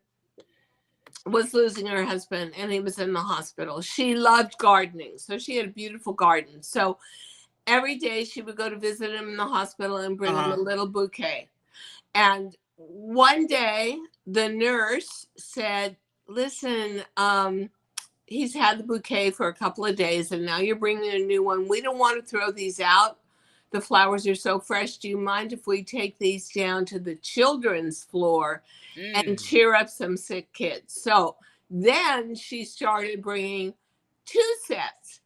[SPEAKER 3] was losing her husband and he was in the hospital. She loved gardening, so she had a beautiful garden. So every day she would go to visit him in the hospital and bring him a little bouquet. And one day the nurse said, listen, he's had the bouquet for a couple of days and now you're bringing a new one. We don't want to throw these out. The flowers are so fresh. Do you mind if we take these down to the children's floor and cheer up some sick kids? So then she started bringing 2 sets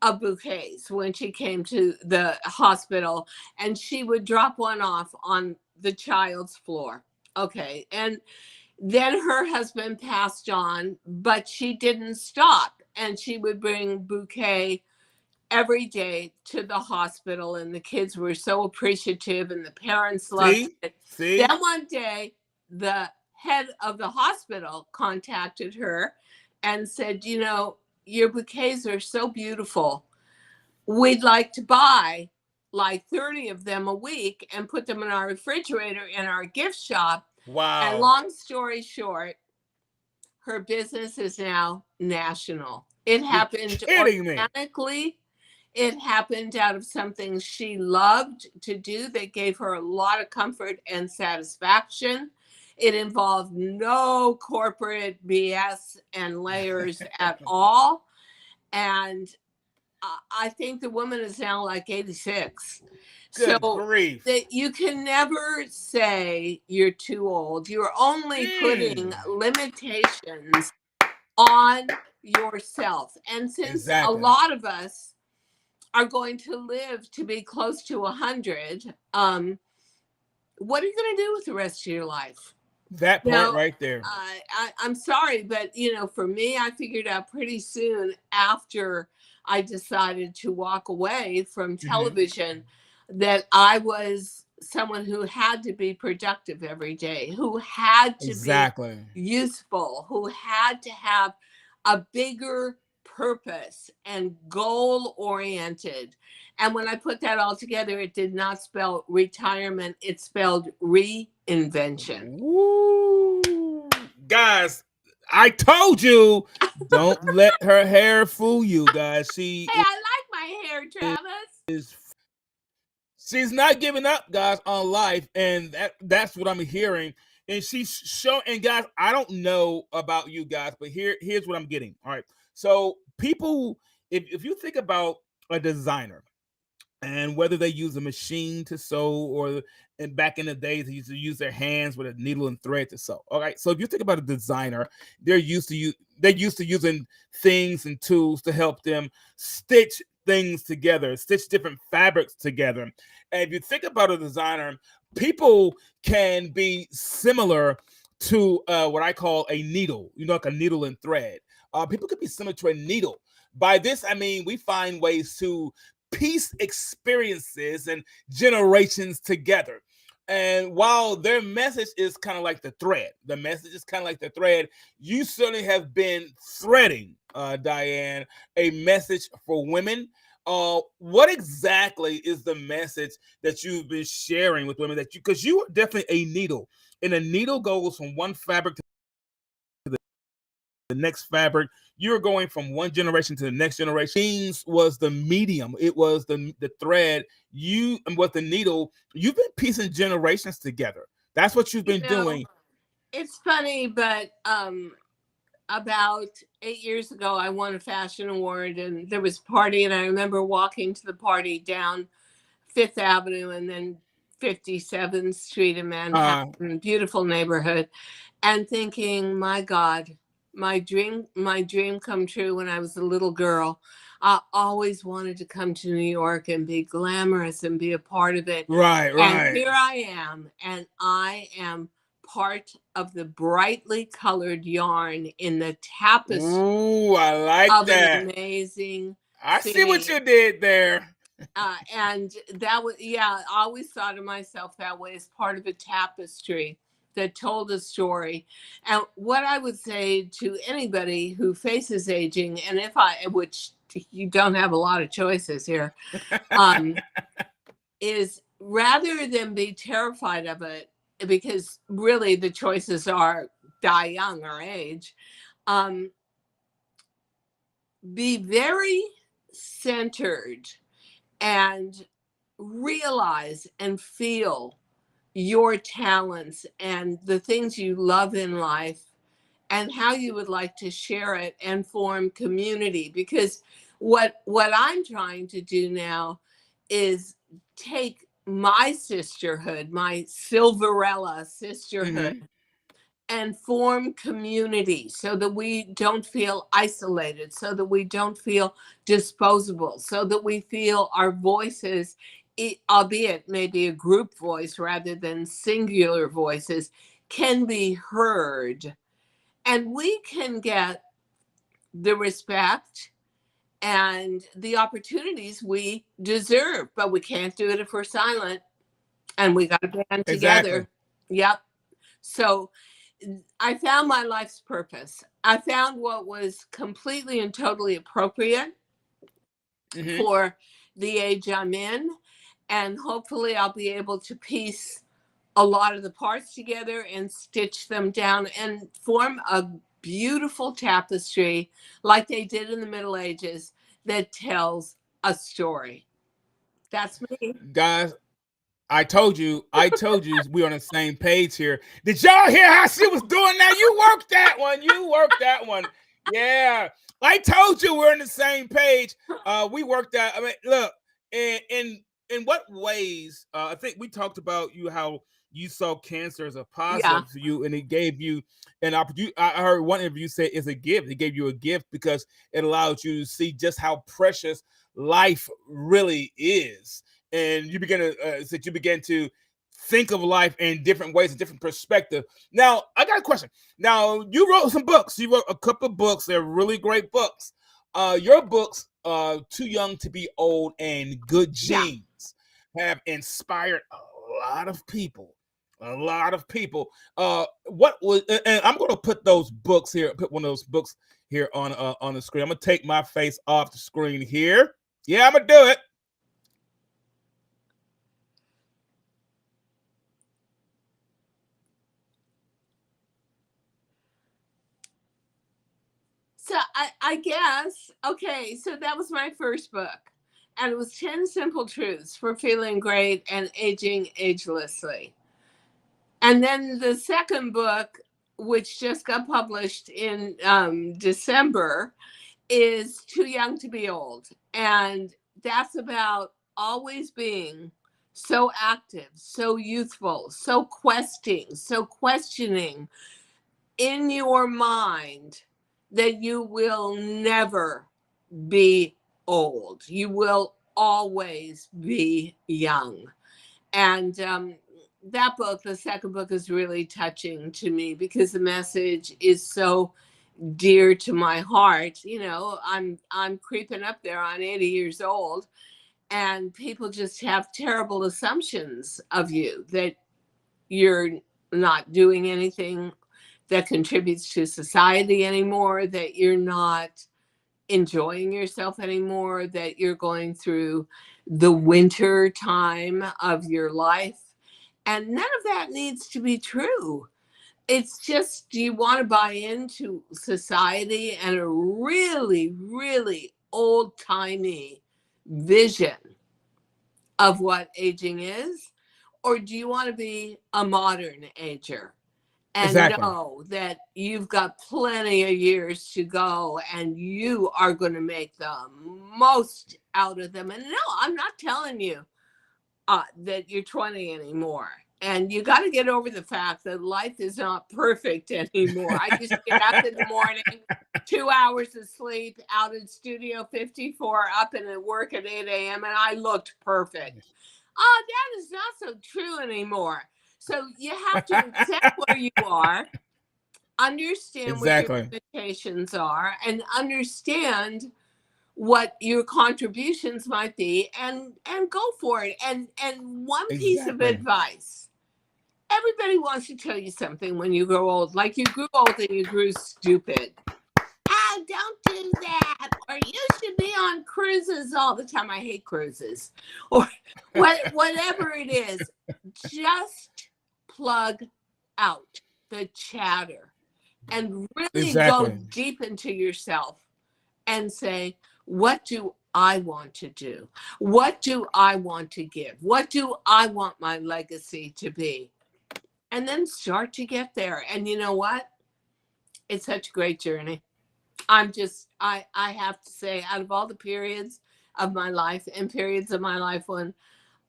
[SPEAKER 3] of bouquets when she came to the hospital, and she would drop one off on the child's floor. Okay. And then her husband passed on, but she didn't stop, and she would bring bouquet every day to the hospital, and the kids were so appreciative and the parents loved it. Then one day the head of the hospital contacted her and said, your bouquets are so beautiful. We'd like to buy like 30 of them a week and put them in our refrigerator in our gift shop.
[SPEAKER 1] Wow.
[SPEAKER 3] And long story short, her business is now national. It happened organically. It happened out of something she loved to do that gave her a lot of comfort and satisfaction. It involved no corporate BS and layers at all. And I think the woman is now like 86.
[SPEAKER 1] Good
[SPEAKER 3] So
[SPEAKER 1] grief.
[SPEAKER 3] that you can never say you're too old. You're only putting limitations on yourself. And since a
[SPEAKER 1] Exactly.
[SPEAKER 3] lot of us are going to live to be close to 100, what are you going to do with the rest of your life?
[SPEAKER 1] That part right there.
[SPEAKER 3] I'm sorry, but for me, I figured out pretty soon after I decided to walk away from television that I was someone who had to be productive every day, who had to be
[SPEAKER 1] Exactly.
[SPEAKER 3] useful, who had to have a bigger purpose and goal oriented. And when I put that all together, it did not spell retirement, it spelled reinvention.
[SPEAKER 1] Woo. Guys, I told you, don't let her hair fool you, guys.
[SPEAKER 3] Hey, I like my hair, Travis.
[SPEAKER 1] She's not giving up, guys, on life, and that's what I'm hearing. And she's showing. And guys, I don't know about you guys, but here's what I'm getting. All right, so people, if you think about a designer, and whether they use a machine to sew or and back in the days they used to use their hands with a needle and thread to sew. All right. So if you think about a designer, they're used to using things and tools to help them stitch things together, stitch different fabrics together. And if you think about a designer, people can be similar to what I call a needle, like a needle and thread. People can be similar to a needle. By this, I mean we find ways to piece experiences and generations together. And while their message is kind of like the thread, you certainly have been threading, Diane, a message for women. What exactly is the message that you've been sharing with women because you are definitely a needle, and a needle goes from one fabric to the next fabric. You're going from one generation to the next generation. Jeans was the medium. It was the thread. You and what the needle. You've been piecing generations together. That's what you've been doing.
[SPEAKER 3] It's funny, but about 8 years ago, I won a fashion award, and there was a party, and I remember walking to the party down Fifth Avenue and then 57th Street in Manhattan, beautiful neighborhood, and thinking, my God, my dream come true when I was a little girl. I always wanted to come to New York and be glamorous and be a part of it.
[SPEAKER 1] Right.
[SPEAKER 3] And here I am, and I am part of the brightly colored yarn in the tapestry.
[SPEAKER 1] Ooh, I like that.
[SPEAKER 3] An amazing.
[SPEAKER 1] I see what you did there.
[SPEAKER 3] And that was, I always thought of myself that way, as part of a tapestry that told a story. And what I would say to anybody who faces aging, and which you don't have a lot of choices here, is rather than be terrified of it, because really the choices are die young or age, be very centered and realize and feel your talents and the things you love in life and how you would like to share it and form community. Because what I'm trying to do now is take my sisterhood, my Silverella sisterhood, and form community so that we don't feel isolated, so that we don't feel disposable, so that we feel our voices, albeit maybe a group voice rather than singular voices, can be heard. And we can get the respect and the opportunities we deserve, but we can't do it if we're silent, and we got to band together. Yep. So I found my life's purpose. I found what was completely and totally appropriate for the age I'm in. And hopefully I'll be able to piece a lot of the parts together and stitch them down and form a beautiful tapestry like they did in the Middle Ages that tells a story. That's me.
[SPEAKER 1] Guys, I told you we're on the same page here. Did y'all hear how she was doing that? You worked that one. Yeah. I told you we're on the same page. We worked out. I mean, look, in what ways? I think we talked about how you saw cancer as a
[SPEAKER 3] Yeah.
[SPEAKER 1] positive for you, and it gave you an opportunity. I heard one interview say it's a gift. It gave you a gift because it allowed you to see just how precious life really is, and you began to think of life in different ways, a different perspective. Now, I got a question. Now, you wrote some books. You wrote a couple of books. They're really great books. Your books, Too Young to Be Old and Good
[SPEAKER 3] Yeah.
[SPEAKER 1] Genes, have inspired a lot of people. A lot of people. What was? And I'm going to put those books here. Put one of those books here on the screen. I'm going to take my face off the screen here. Yeah, I'm going to do it.
[SPEAKER 3] So I guess, okay, so that was my first book. And it was 10 Simple Truths for Feeling Great and Aging Agelessly. And then the second book, which just got published in December, is Too Young to Be Old. And that's about always being so active, so youthful, so questioning in your mind that you will never be old. You will always be young. And that book, the second book, is really touching to me because the message is so dear to my heart. You know, I'm creeping up there on 80 years old, and people just have terrible assumptions of you that you're not doing anything that contributes to society anymore, that you're not enjoying yourself anymore, that you're going through the winter time of your life. And none of that needs to be true. It's just, do you want to buy into society and a really, really old timey vision of what aging is? Or do you want to be a modern ager and
[SPEAKER 1] Exactly.
[SPEAKER 3] know that you've got plenty of years to go and you are going to make the most out of them? And no, I'm not telling you that you're 20 anymore. And you got to get over the fact that life is not perfect anymore. I used to get up in the morning, 2 hours of sleep, out in Studio 54, up and at work at 8 a.m., and I looked perfect. That is not so true anymore. So you have to accept where you are, understand what your
[SPEAKER 1] Exactly.
[SPEAKER 3] limitations are, and understand what your contributions might be, and go for it. And one piece of
[SPEAKER 1] Exactly.
[SPEAKER 3] advice: everybody wants to tell you something when you grow old, like you grew old and you grew stupid. Don't do that. Or you should be on cruises all the time. I hate cruises. Or whatever it is, just plug out the chatter and really go
[SPEAKER 1] Exactly.
[SPEAKER 3] deep into yourself and say, what do I want to do? What do I want to give? What do I want my legacy to be? And then start to get there. And you know what? It's such a great journey. I have to say, out of all the periods of my life and periods of my life when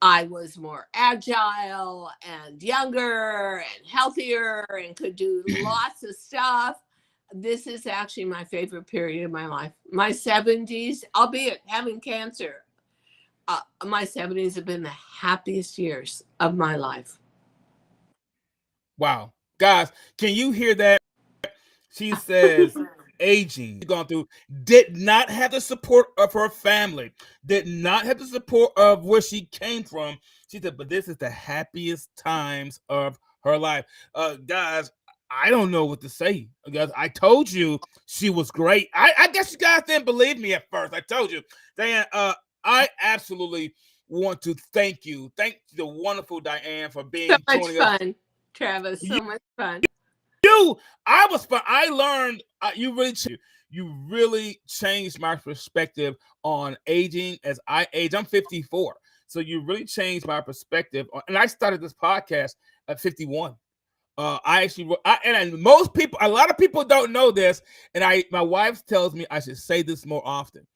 [SPEAKER 3] I was more agile and younger and healthier and could do lots of stuff, this is actually my favorite period of my life. My 70s, albeit having cancer, my 70s have been the happiest years of my life.
[SPEAKER 1] Wow. Guys, can you hear that? She says aging gone through, did not have the support of her family, did not have the support of where she came from. She said, but this is the happiest times of her life. Guys, I don't know what to say. Guys, I told you she was great. I guess you guys didn't believe me at first. I told you. Diane, I absolutely want to thank you. Thank the wonderful Diane for being
[SPEAKER 3] So much
[SPEAKER 1] joining us.
[SPEAKER 3] fun, Travis. So much fun.
[SPEAKER 1] I was fun. I learned you really changed my perspective on aging as I age. I'm 54. So you really changed my perspective. And I started this podcast at 51. I actually, and most people, a lot of people don't know this, and my wife tells me I should say this more often.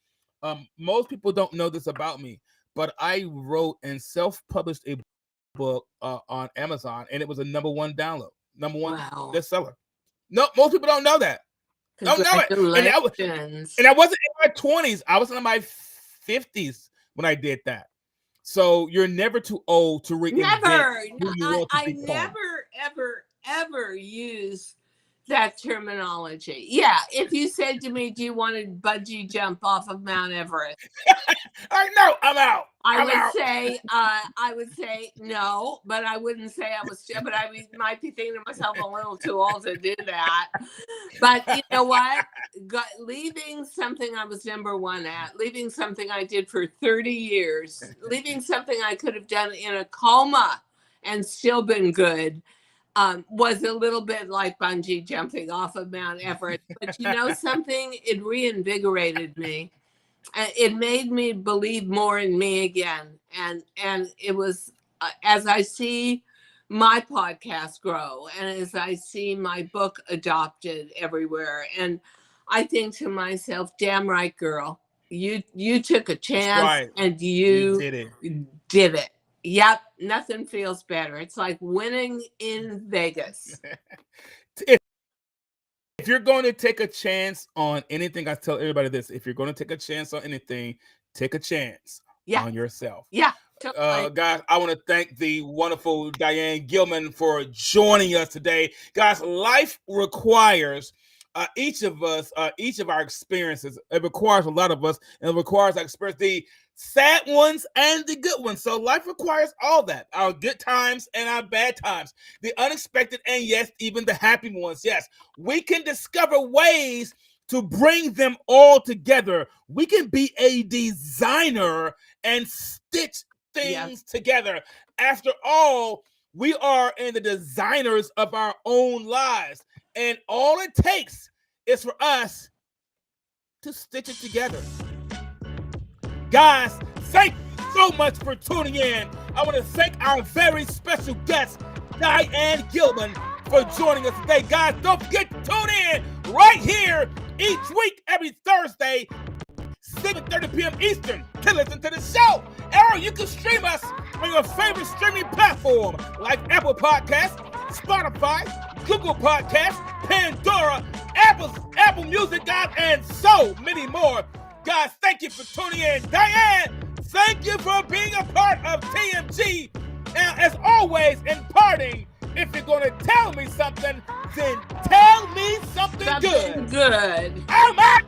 [SPEAKER 1] Most people don't know this about me, but I wrote and self-published a book on Amazon, and it was a number one bestseller. No, most people don't know that. Don't know it. And I wasn't in my 20s. I was in my 50s when I did that. So you're never too old to reinvent.
[SPEAKER 3] I never, ever use that terminology. Yeah, if you said to me, "Do you want to bungee jump off of Mount Everest?"
[SPEAKER 1] No, I'm out.
[SPEAKER 3] I would say no, but I wouldn't say I was. But I might be thinking to myself, a little too old to do that. But you know what? Leaving something I was number one at, leaving something I did for 30 years, leaving something I could have done in a coma and still been good. Was a little bit like bungee jumping off of Mount Everest. But you know something? It reinvigorated me. It made me believe more in me again. And it was, as I see my podcast grow and as I see my book adopted everywhere, and I think to myself, damn right, girl, you took a chance and you did it. Yep, nothing feels better. It's like winning in Vegas.
[SPEAKER 1] If you're going to take a chance on anything, I tell everybody this: if you're going to take a chance on anything, take a chance on yourself.
[SPEAKER 3] Yeah.
[SPEAKER 1] Guys, I want to thank the wonderful Diane Gilman for joining us today. Guys, life requires each of us, each of our experiences. It requires a lot of us, and it requires our experience, the sad ones and the good ones. So life requires all that, our good times and our bad times, the unexpected, and yes, even the happy ones. Yes, we can discover ways to bring them all together. We can be a designer and stitch things together. After all, we are in the designers of our own lives, and all it takes is for us to stitch it together. Guys, thank you so much for tuning in. I want to thank our very special guest, Diane Gilman, for joining us today. Guys, don't forget to tune in right here each week, every Thursday, 7:30 p.m. Eastern, to listen to the show. Or you can stream us on your favorite streaming platform like Apple Podcasts, Spotify, Google Podcasts, Pandora, Apple Music, guys, and so many more. Guys, thank you for tuning in. Diane, thank you for being a part of TMG. Now, as always, in parting, if you're going to tell me something, then tell me something good.
[SPEAKER 3] Good.
[SPEAKER 1] I'm out.